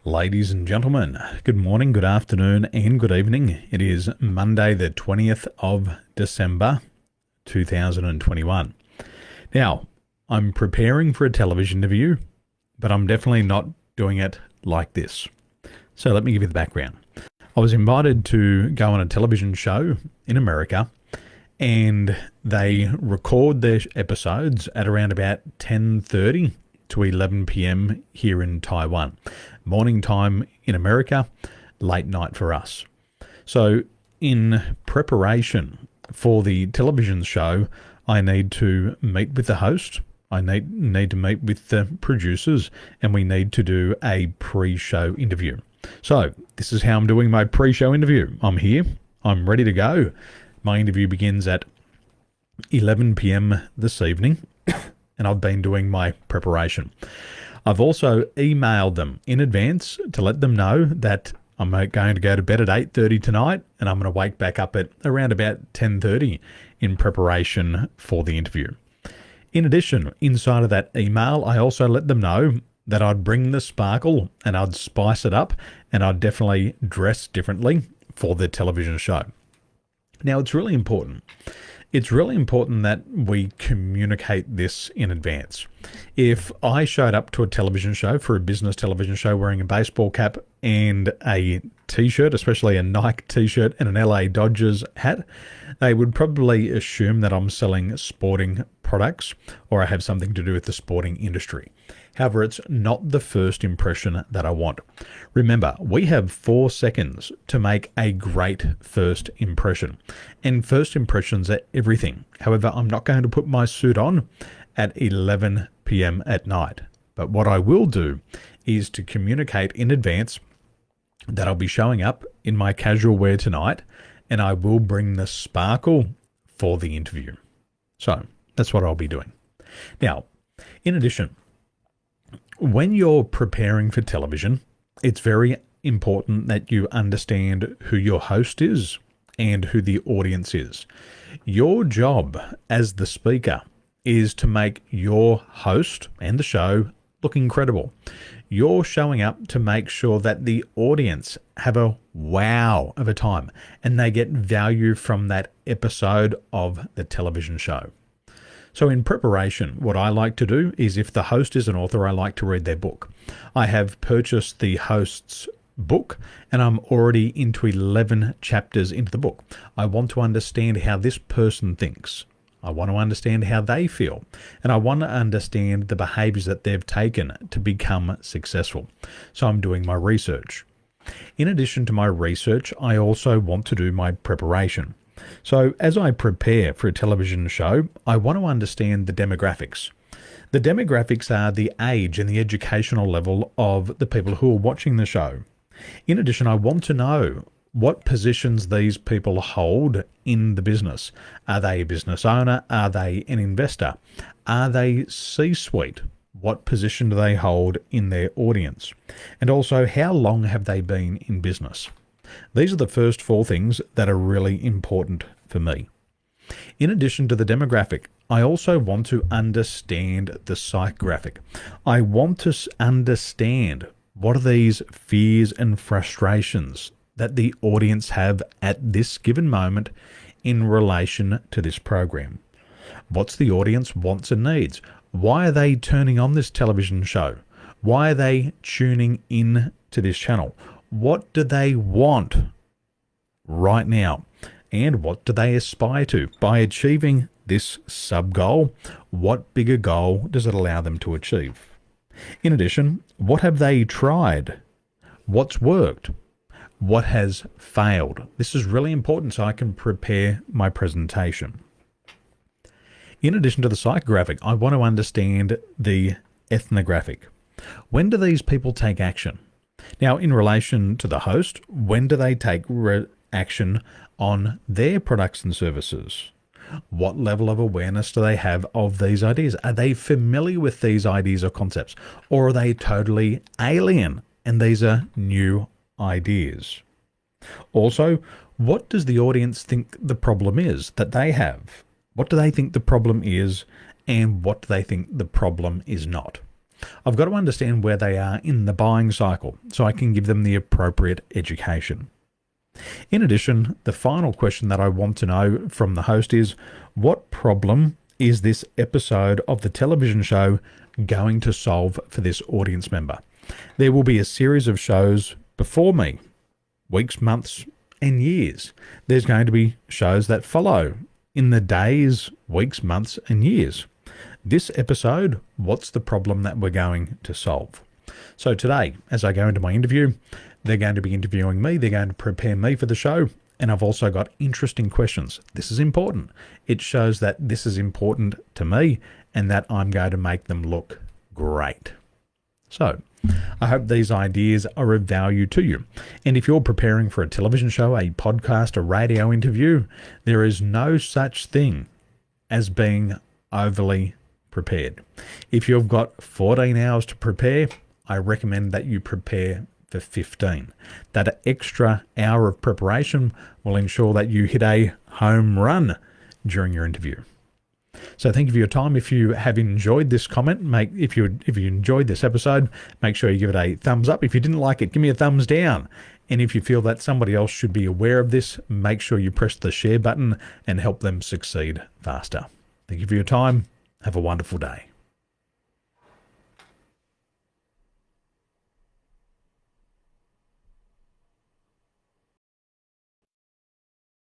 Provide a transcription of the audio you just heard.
Ladies and gentlemen, good morning, good afternoon, and good evening. It is Monday, the 20th of December, 2021. Now, I'm preparing for a television interview, but I'm definitely not doing it like this. So let me give you the background. I was invited to go on a television show in America, and they record their episodes at around about 10:30 to 11 p.m. here in Taiwan. Morning time in America, late night for us. So in preparation for the television show, I need to meet with the host, I need to meet with the producers, and we need to do a pre-show interview. So this is how I'm doing my pre-show interview. I'm here, I'm ready to go. My interview begins at 11 p.m. this evening, and I've been doing my preparation. I've also emailed them in advance to let them know that I'm going to go to bed at 8:30 tonight, and I'm going to wake back up at around about 10:30 in preparation for the interview. In addition, inside of that email, I also let them know that I'd bring the sparkle and I'd spice it up, and I'd definitely dress differently for the television show. Now, it's really important. It's really important that we communicate this in advance. If I showed up to a television show, for a business television show, wearing a baseball cap and a t-shirt, especially a Nike t-shirt and an LA Dodgers hat, they would probably assume that I'm selling sporting products or I have something to do with the sporting industry. However, it's not the first impression that I want. Remember, we have 4 seconds to make a great first impression. And first impressions are everything. However, I'm not going to put my suit on at 11 p.m. at night. But what I will do is to communicate in advance that I'll be showing up in my casual wear tonight, and I will bring the sparkle for the interview. So that's what I'll be doing. Now, in addition, when you're preparing for television, it's very important that you understand who your host is and who the audience is. Your job as the speaker is to make your host and the show look incredible. You're showing up to make sure that the audience have a wow of a time and they get value from that episode of the television show. So in preparation, what I like to do is, if the host is an author, I like to read their book. I have purchased the host's book and I'm already into 11 chapters into the book. I want to understand how this person thinks. I want to understand how they feel. And I want to understand the behaviors that they've taken to become successful. So I'm doing my research. In addition to my research, I also want to do my preparation. So as I prepare for a television show, I want to understand the demographics. The demographics are the age and the educational level of the people who are watching the show. In addition, I want to know what positions these people hold in the business. Are they a business owner? Are they an investor? Are they C-suite? What position do they hold in their audience? And also, how long have they been in business? These are the first 4 things that are really important for me. In addition to the demographic, I also want to understand the psychographic. I want to understand what are these fears and frustrations that the audience have at this given moment in relation to this program. What's the audience wants and needs? Why are they turning on this television show? Why are they tuning in to this channel? What do they want right now? And what do they aspire to? By achieving this sub-goal, what bigger goal does it allow them to achieve? In addition, what have they tried? What's worked? What has failed? This is really important so I can prepare my presentation. In addition to the psychographic, I want to understand the ethnographic. When do these people take action? Now, in relation to the host, when do they take action on their products and services? What level of awareness do they have of these ideas? Are they familiar with these ideas or concepts? Or are they totally alien and these are new ideas? Also, what does the audience think the problem is that they have? What do they think the problem is, and what do they think the problem is not? I've got to understand where they are in the buying cycle so I can give them the appropriate education. In addition, the final question that I want to know from the host is, what problem is this episode of the television show going to solve for this audience member? There will be a series of shows before me, weeks, months, and years. There's going to be shows that follow in the days, weeks, months, and years. This episode, what's the problem that we're going to solve? So today, as I go into my interview, they're going to be interviewing me. They're going to prepare me for the show. And I've also got interesting questions. This is important. It shows that this is important to me and that I'm going to make them look great. So I hope these ideas are of value to you. And if you're preparing for a television show, a podcast, a radio interview, there is no such thing as being overly prepared. If you've got 14 hours to prepare, I recommend that you prepare for 15. That extra hour of preparation will ensure that you hit a home run during your interview. So thank you for your time. If you have enjoyed this comment, if you enjoyed this episode, make sure you give it a thumbs up. If you didn't like it, give me a thumbs down. And if you feel that somebody else should be aware of this, make sure you press the share button and help them succeed faster. Thank you for your time. Have a wonderful day.